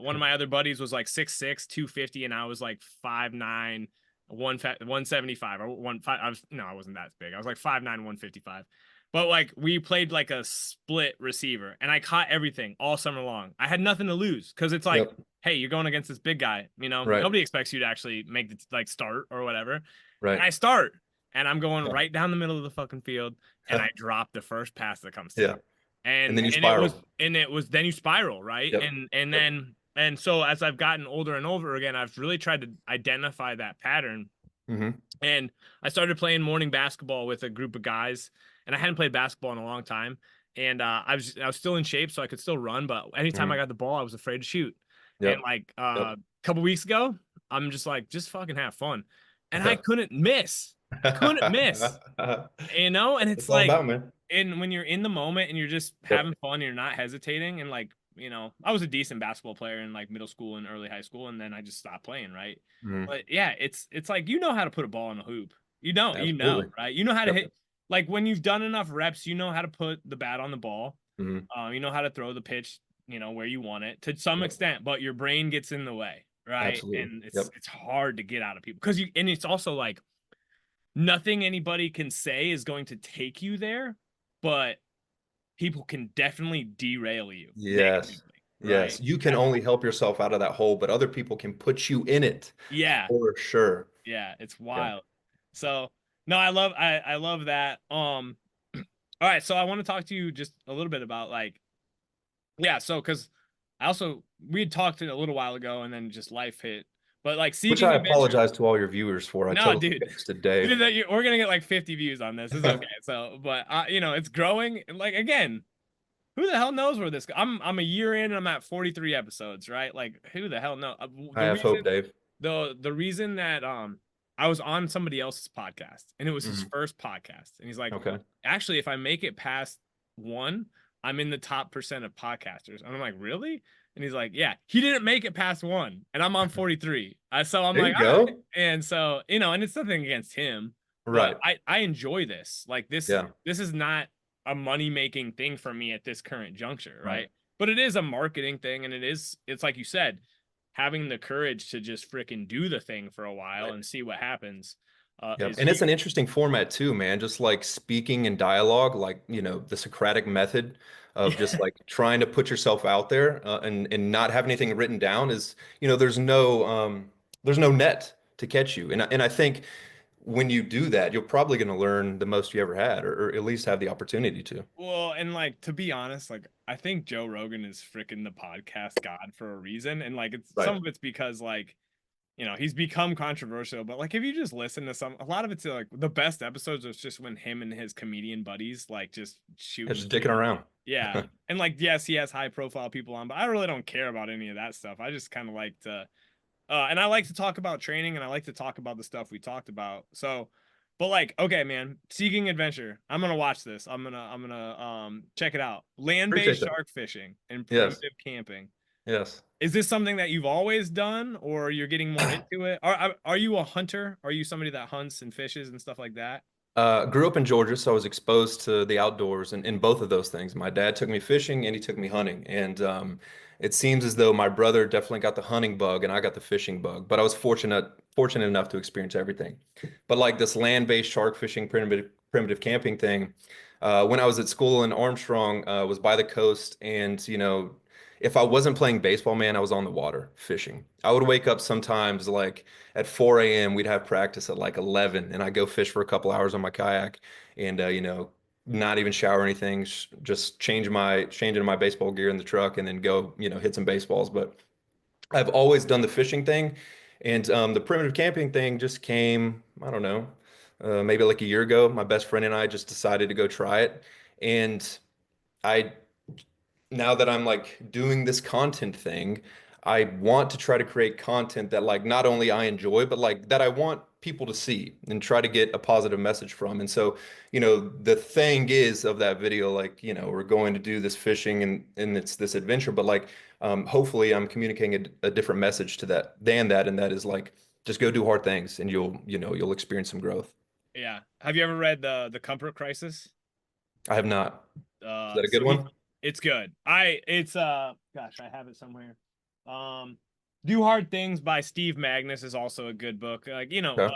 one of my other buddies was like 6'6", 250, and I was like 5'9", 175 or 1.5. I was no, I wasn't that big. I was like 5'9", 155. But like we played like a split receiver and I caught everything all summer long. I had nothing to lose because it's like, Yep. hey, you're going against this big guy. Right. Nobody expects you to actually make the like start or whatever. And Right. I start and I'm going Yeah. right down the middle of the fucking field and I drop the first pass that comes to me. Yeah. And then you And it was spiral. then you spiral, right? Yep. And Yep. then and so as I've gotten older and older again, I've really tried to identify that pattern. Hmm. And I started playing morning basketball with a group of guys, and I hadn't played basketball in a long time. And I was still in shape, so I could still run. But anytime I Hmm. got the ball, I was afraid to shoot. And Yep. like Yep. a couple weeks ago, I'm just like, just fucking have fun, and I couldn't miss. I couldn't miss, and it's It's all like, about, man. and when you're in the moment and you're just Yep. having fun, and you're not hesitating, and like, I was a decent basketball player in like middle school and early high school, and then I just stopped playing, right? Hmm. But yeah, it's like how to put a ball in a hoop. Absolutely. Right? You know how to Yep. hit, like when you've done enough reps, you know how to put the bat on the ball. Hmm. You know how to throw the pitch, where you want it to some Yep. extent, but your brain gets in the way, right? Absolutely. And it's Yep. it's hard to get out of people because and it's also like nothing anybody can say is going to take you there, but people can definitely derail you Yes. negatively, right? Yes. You can only help yourself out of that hole, but other people can put you in it Yeah, for sure. yeah, it's Yeah. wild. So no, I love that. All right, so I want to talk to you just a little bit about like, yeah, so because I also we had talked a little while ago and then just life hit, but like Which seeking I adventure. apologize to all your viewers for. I No, totally dude, ghosted Dave. we're gonna get like 50 views on this. It's okay. So, but it's growing. And like again, who the hell knows where this? I'm a year in and I'm at 43 episodes, right? Like who the hell knows? I have hope, Dave. The reason that I was on somebody else's podcast and it was his Hmm. first podcast and he's like, Okay. actually, if I make it past one, I'm in the top percent of podcasters. And I'm like, really? And he's like, yeah, he didn't make it past one, and I'm on 43. So I'm There like, you all right. go. And so and it's nothing against him, but Right. I enjoy this. Like Yeah. this is not a money making thing for me at this current juncture, Right. right? But it is a marketing thing, and it's like you said, having the courage to just freaking do the thing for a while Right. and see what happens Yep. is And it's huge. an interesting format too, man. Just like speaking and dialogue, like, the Socratic method of just Yeah. like trying to put yourself out there and not have anything written down is, there's no net to catch you. And I think when you do that, you're probably going to learn the most you ever had, or at least have the opportunity to. Well, and like to be honest, like I think Joe Rogan is freaking the podcast god for a reason, and like it's some Right. of it's because like he's become controversial, but like if you just listen to a lot of it's like the best episodes is just when him and his comedian buddies like just Yeah, shooting just shit. dicking around. Yeah. And like, yes, he has high profile people on, but I really don't care about any of that stuff. I just kind of like to, and I like to talk about training and I like to talk about the stuff we talked about. So, but like, okay, man, Seeking Adventure. I'm gonna watch this. I'm gonna check it out. Appreciate Land-based that. shark fishing and Yes. primitive camping. Yes. Is this something that you've always done, or you're getting more into it? Are you a hunter? Are you somebody that hunts and fishes and stuff like that? Grew up in Georgia, so I was exposed to the outdoors and in both of those things. My dad took me fishing and he took me hunting. And it seems as though my brother definitely got the hunting bug and I got the fishing bug. But I was fortunate enough to experience everything. But like this land-based shark fishing, primitive camping thing, when I was at school in Armstrong, was by the coast, and if I wasn't playing baseball, man, I was on the water fishing. I would wake up sometimes like at 4 a.m. We'd have practice at like 11, and I go fish for a couple hours on my kayak, and not even shower or anything, just change into my baseball gear in the truck, and then go hit some baseballs. But I've always done the fishing thing, and the primitive camping thing just came, I don't know, maybe like a year ago. My best friend and I just decided to go try it, and I now that I'm like doing this content thing, I want to try to create content that like not only I enjoy, but like that I want people to see and try to get a positive message from. And so, the thing is of that video, like, we're going to do this fishing and it's this adventure, but like hopefully I'm communicating a different message to that than that, and that is like just go do hard things and you'll experience some growth. Yeah. Have you ever read the Comfort Crisis? I have not. Is that a good So he one? it's good. It's gosh, I have it somewhere. Um Do Hard Things by Steve Magnus is also a good book. Like, Okay.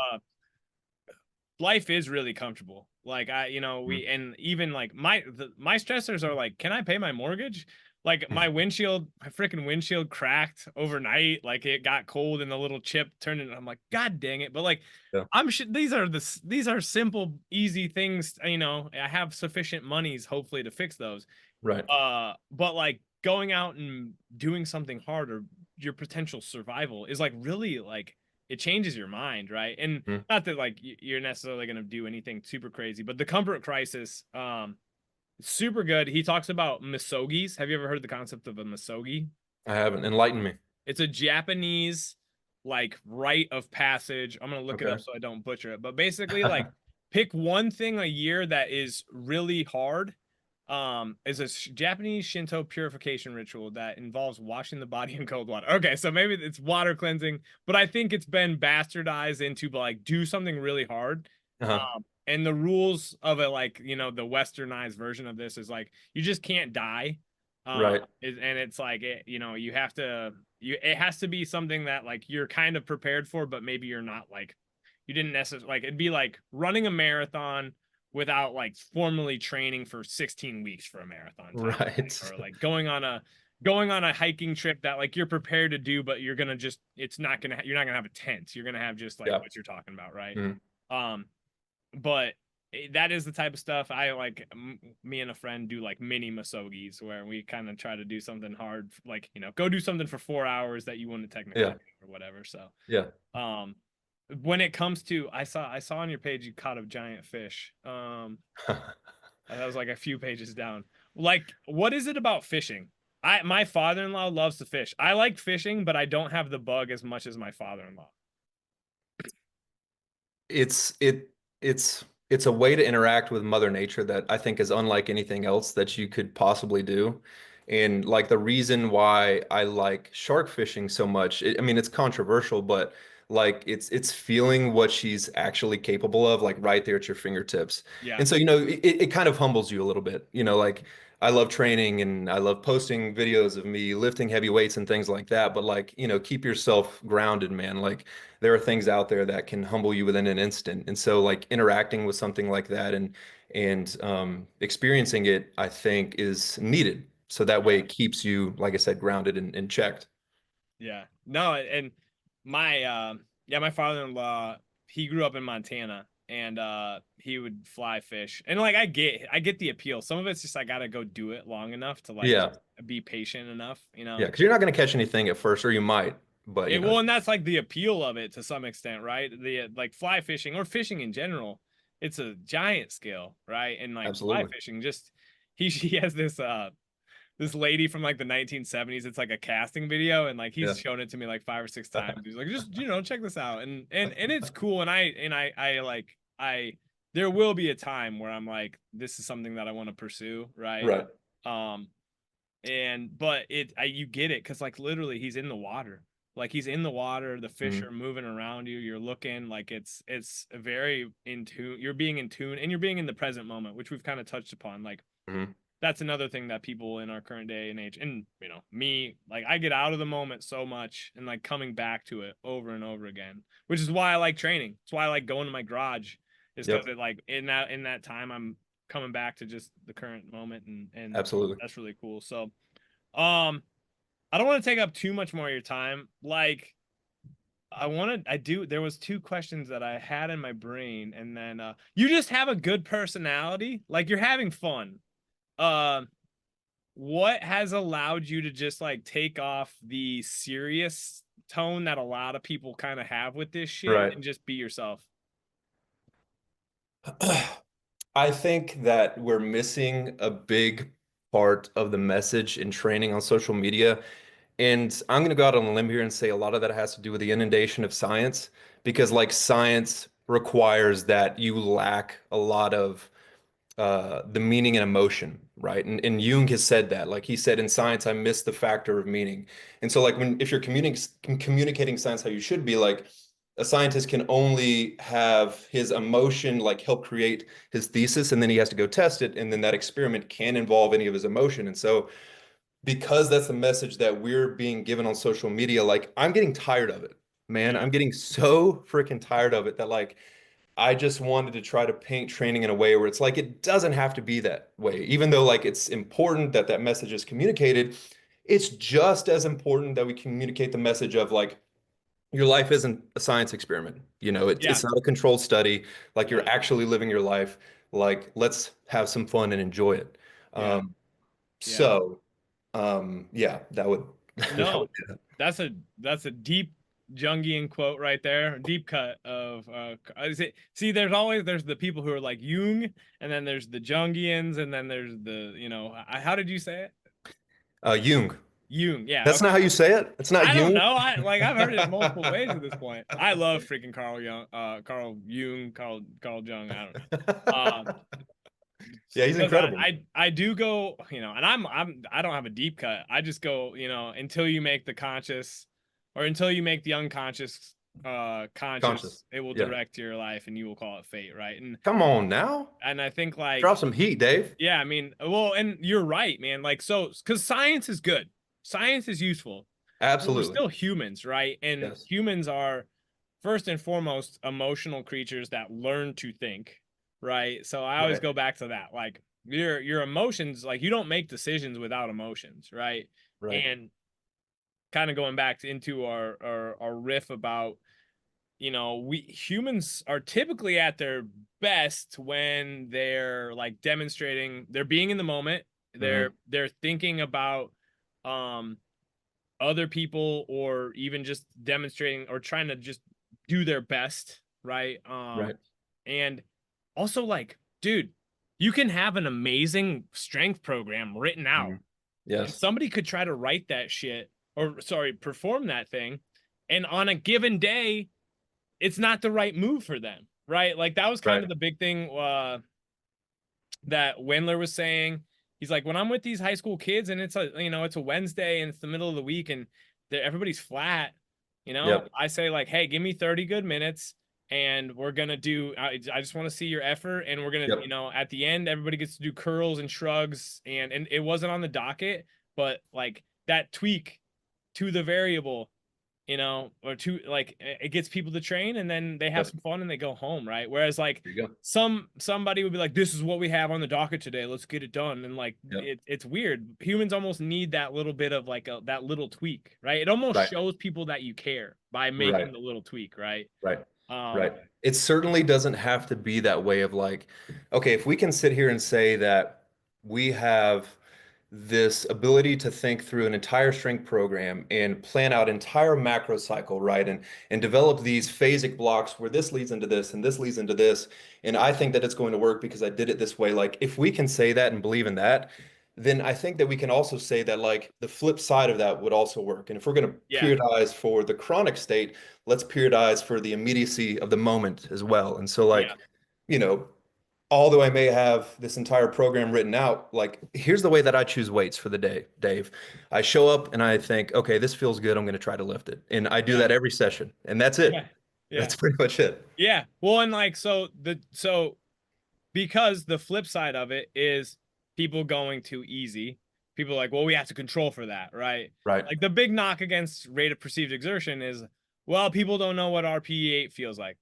life is really comfortable. Like Mhm. we and even like my stressors are like, can I pay my mortgage? Like my freaking windshield cracked overnight. Like it got cold and the little chip turned into. I'm like, God dang it! But like, Yeah. these are simple, easy things. I have sufficient monies hopefully to fix those. Right. But like going out and doing something hard or your potential survival is like really like it changes your mind, right? And Mhm. not that like you're necessarily going to do anything super crazy, but the Comfort Crisis, super good. He talks about misogis. Have you ever heard the concept of a misogi? I haven't. Enlighten me. It's a Japanese like rite of passage. I'm gonna look it up Okay. so I don't butcher it. But basically, like pick one thing a year that is really hard. Is a Japanese Shinto purification ritual that involves washing the body in cold water. Okay, so maybe it's water cleansing, but I think it's been bastardized into like do something really hard. Uh-huh. And the rules of it, like the westernized version of this is like you just can't die. Right. And it's like you have to it has to be something that like you're kind of prepared for, but maybe you're not like you didn't necessarily like it'd be like running a marathon without like formally training for 16 weeks for a marathon type Right. thing, or like going on a hiking trip that like you're prepared to do, but you're not gonna have a tent. You're gonna have just like Yeah. what you're talking about, right? Mhm. Um, but that is the type of stuff I like. Me and a friend do like mini masogis where we kind of try to do something hard, like go do something for 4 hours that you wouldn't technically Yeah. do or whatever. So, Yeah. um, when it comes to, I saw on your page you caught a giant fish. That was like a few pages down. Like, what is it about fishing? My father-in-law loves to fish. I like fishing, but I don't have the bug as much as my father-in-law. It's it it's a way to interact with Mother Nature that I think is unlike anything else that you could possibly do. And like the reason why I like shark fishing so much, I mean, it's controversial, but like it's feeling what she's actually capable of, like right there at your fingertips. Yeah, And so, it kind of humbles you a little bit. Like I love training and I love posting videos of me lifting heavy weights and things like that. But like, keep yourself grounded, man. Like there are things out there that can humble you within an instant. And so like interacting with something like that and experiencing it, I think is needed. So that way yeah. it keeps you, like I said, grounded and checked. Yeah. No, and my yeah, my father-in-law, he grew up in Montana and he would fly fish. And like I get the appeal. Some of it's just I gotta go do it long enough to like Yeah. be patient enough. Yeah. Because you're not going to catch anything at first, or you might. but It well, and that's like the appeal of it to some extent, right? The like fly fishing or fishing in general, it's a giant skill, right? And like fly absolutely. fishing, just she has this lady from like the 1970s. It's like a casting video, and like he's Yeah. shown it to me like 5 or 6 times. He's like, just check this out, and it's cool. And I like I there will be a time where I'm like, this is something that I want to pursue, right? Right. Um, but you get it because like literally he's in the water, like he's in the water, the fish Hmm. are moving around you, you're looking like it's a very in tune, you're being in tune, and you're being in the present moment, which we've kind of touched upon. Like Hmm. that's another thing that people in our current day and age, and me, like I get out of the moment so much and like coming back to it over and over again, which is why I like training. It's why I like going to my garage, is because Yep. it like in that time I'm coming back to just the current moment, and Absolutely. that's really cool. So um I don't want to take up too much more of your time. Like there was two questions that I had in my brain, and then you just have a good personality, like you're having fun. Uh what has allowed you to just like take off the serious tone that a lot of people kind of have with this shit Right. and just be yourself? I think that we're missing a big part of the message in training on social media. And I'm going to go out on a limb here and say a lot of that has to do with the inundation of science, because like science requires that you lack a lot of the meaning and emotion, right? And Jung has said that. Like he said, in science, I miss the factor of meaning. And so, like if you're communicating science how you should be, like a scientist can only have his emotion like help create his thesis, and then he has to go test it, and then that experiment can involve any of his emotion. And so, because that's the message that we're being given on social media, like I'm getting tired of it, man. Yeah. I'm getting so freaking tired of it that like I just wanted to try to paint training in a way where it's like it doesn't have to be that way. Even though like it's important that that message is communicated, it's just as important that we communicate the message of like your life isn't a science experiment. Yeah. It's not a controlled study. Like Yeah. you're actually living your life. Like let's have some fun and enjoy it. Yeah. Um, Yeah. so yeah, that would that No, would do that. that's a deep Jungian quote right there. Deep cut of is it, see, there's the people who are like Jung, and then there's the Jungians, and then there's the, how did you say it? Jung. Jung. Yeah, That's not okay. how you say it. It's not I don't Jung. know. I've heard it multiple ways at this point. I love freaking Carl Jung, Carl Jung. I don't know. Yeah, he's Because incredible. I do go, and I don't have a deep cut. I just go, until you make the conscious, or until you make the unconscious conscious, Conscious. it will Yeah. direct your life and you will call it fate, right? Come on now. And I think like, Drop some heat, Dave. yeah, I mean, well, and you're right, man. Like, so because science is good, science is useful, but we're Absolutely. still humans, right? And Yes. humans are first and foremost emotional creatures that learn to think, right? So I always Right. go back to that. Like your emotions, like you don't make decisions without emotions, right? Right. And kind of going back into our riff about, we humans are typically at their best when they're like demonstrating, they're being in the moment, Hmm. they're thinking about um other people, or even just demonstrating or trying to just do their best, right? Right. And also like, dude, you can have an amazing strength program written out, Hmm. and Yes. somebody could try to write that shit, or sorry, perform that thing, and on a given day it's not the right move for them, right? Like that was kind Right. of the big thing that Wendler was saying. He's like, when I'm with these high school kids and it's a Wednesday and it's the middle of the week and everybody's flat, Yep. I say like, hey, give me 30 good minutes and we're gonna do. I just want to see your effort, and we're gonna, Yep. at the end, everybody gets to do curls and shrugs, and it wasn't on the docket, but like that tweak to the variable, or to like it gets people to train, and then they have Yep. some fun and they go home, right? Whereas like There you go. somebody would be like, this is what we have on the docket today, let's get it done. And like Yep. it's weird. Humans almost need that little bit of like that little tweak, right? It almost Right. shows people that you care by Right. making the little tweak, right? Right. um Right. It certainly doesn't have to be that way of like, okay, if we can sit here and say that we have this ability to think through an entire strength program and plan out entire macro cycle, right? And develop these phasic blocks where this leads into this and this leads into this. And I think that it's going to work because I did it this way. Like if we can say that and believe in that, then I think that we can also say that like the flip side of that would also work. And if we're going to Yeah. periodize for the chronic state, let's periodize for the immediacy of the moment as well. And so Yeah. like, you know, although I may have this entire program written out, like here's the way that I choose weights for the day, Dave. I show up and I think, okay, this feels good. I'm going to try to lift it. And I do Yeah. that every session. And that's Yeah. it. Yeah. That's pretty much it. Yeah. Well, and like, so because the flip side of it is people going too easy. People are like, well, we have to control for that, right? Right. Like the big knock against rate of perceived exertion is, well, people don't know what RPE 8 feels like.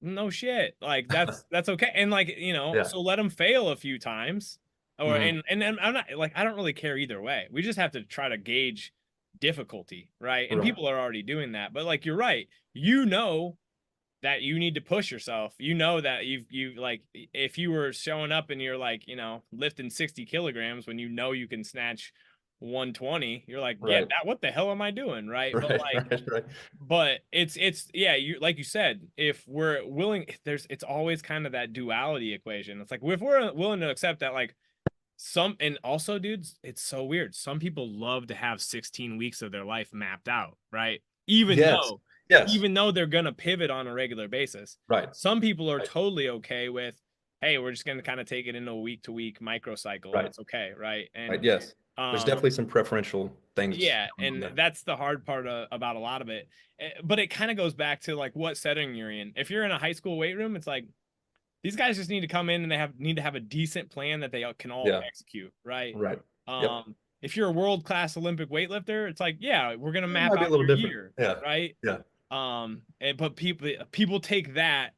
No shit. Like that's okay. And like, Yeah. so let them fail a few times. Or Hmm. and I'm not like I don't really care either way. We just have to try to gauge difficulty, right? And Right. people are already doing that. But like you're right. You know that you need to push yourself. You know that you like if you were showing up and you're like, lifting 60 kilograms when you can snatch 120, you're like, yeah, Right. that what the hell am I doing? Right. But Right. like, Right. Right. but it's yeah, you like you said, if we're willing, it's always kind of that duality equation. It's like if we're willing to accept that like and also dudes, it's so weird. Some people love to have 16 weeks of their life mapped out, right? Even Yes. though Yes. even though they're gonna pivot on a regular basis. Right. Some people are Right. totally okay with, hey, we're just gonna kind of take it in a week to week microcycle and Right. it's okay, right? Right. And Yes. There's um definitely some preferential things yeah, going on and there. that's the hard part about a lot of it. But it kind of goes back to like what setting you're in. If you're in a high school weight room, it's like these guys just need to come in and need to have a decent plan that they can all Yeah. execute, right? Right. Yep. If you're a world-class Olympic weightlifter, it's like, yeah, we're gonna It map might be a out little your different. year, Yeah. right? Yeah. But people take that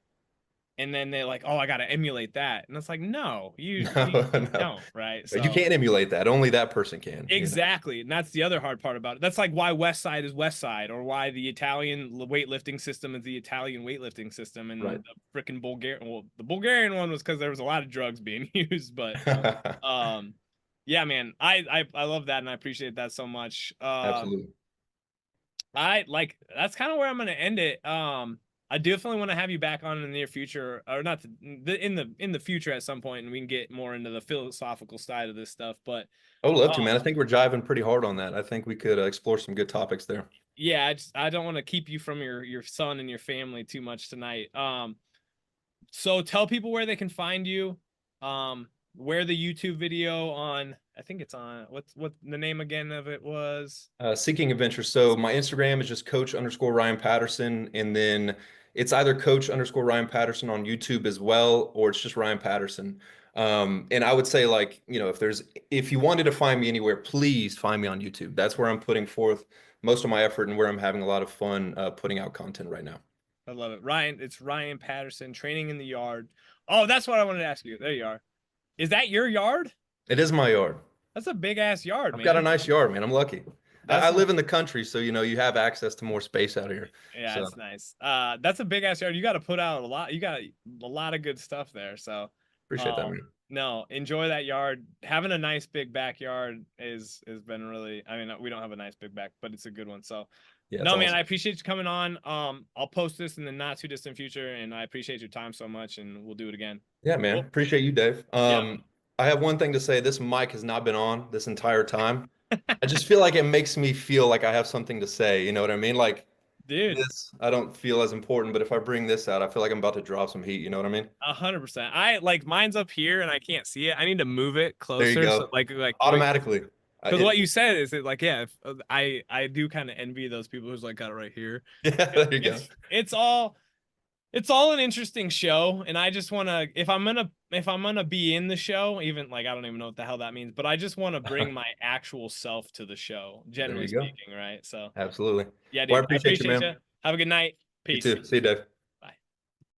and then they're like, oh, I gotta emulate that, and it's like, no, you No, you no. don't, right? You So can't emulate that. Only that person can. exactly, and that's the other hard part about it. That's like why West Side is West Side, or why the Italian weightlifting system is the Italian weightlifting system, and Right. the freaking Bulgarian. Well, the Bulgarian one was because there was a lot of drugs being used, but um, yeah, man, I love that and I appreciate that so much. Absolutely. I like that's kind of where I'm gonna end it. I definitely want to have you back on in the near future, or not in the future at some point, and we can get more into the philosophical side of this stuff. But I would love to, um, man. I think we're jiving pretty hard on that. I think we could explore some good topics there. yeah, I don't want to keep you from your son and your family too much tonight. So tell people where they can find you. Where the YouTube video on, I think it's on, what the name again of it was? Seeking Adventure. So my Instagram is just Coach_Ryan Patterson, and then it's either Coach_Ryan Patterson on YouTube as well, or it's just Ryan Patterson. And I would say like, if you wanted to find me anywhere, please find me on YouTube. That's where I'm putting forth most of my effort and where I'm having a lot of fun putting out content right now. I love it. It's Ryan Patterson, training in the yard. Oh, that's what I wanted to ask you. There you are. Is that your yard? It is my yard. That's a big ass yard, I've got a man. nice yard, man. I'm lucky. I That's live in the country, so you have access to more space out here. yeah, So it's nice. That's a big ass yard. You got to put out a lot. You got a lot of good stuff there. So, appreciate that, man. no, enjoy that yard. Having a nice big backyard has been really. I mean, we don't have a nice big back, but it's a good one. So, Yeah, it's no, man, awesome. I appreciate you coming on. I'll post this in the not too distant future, and I appreciate your time so much, and we'll do it again. Yeah, man. Cool. Appreciate you, Dave. Yeah, I have one thing to say. This mic has not been on this entire time. I just feel like it makes me feel like I have something to say. You know what I mean? Like dude. this, I don't feel as important, but if I bring this out, I feel like I'm about to drop some heat. You know what I mean? 100%. I like mine's up here and I can't see it. I need to move it There you closer. So go. like Automatically. because what you said is like, yeah, I do kind of envy those people who's like got it right here. Yeah, there you go. It's all an interesting show, and I just want to if I'm gonna be in the show, even like I don't even know what the hell that means, but I just want to bring my actual self to the show, There generally you go. speaking, right? So Absolutely. yeah, Well, I dude, I appreciate you, appreciate you. man. Have a good night. You Peace. too. See you, Dave.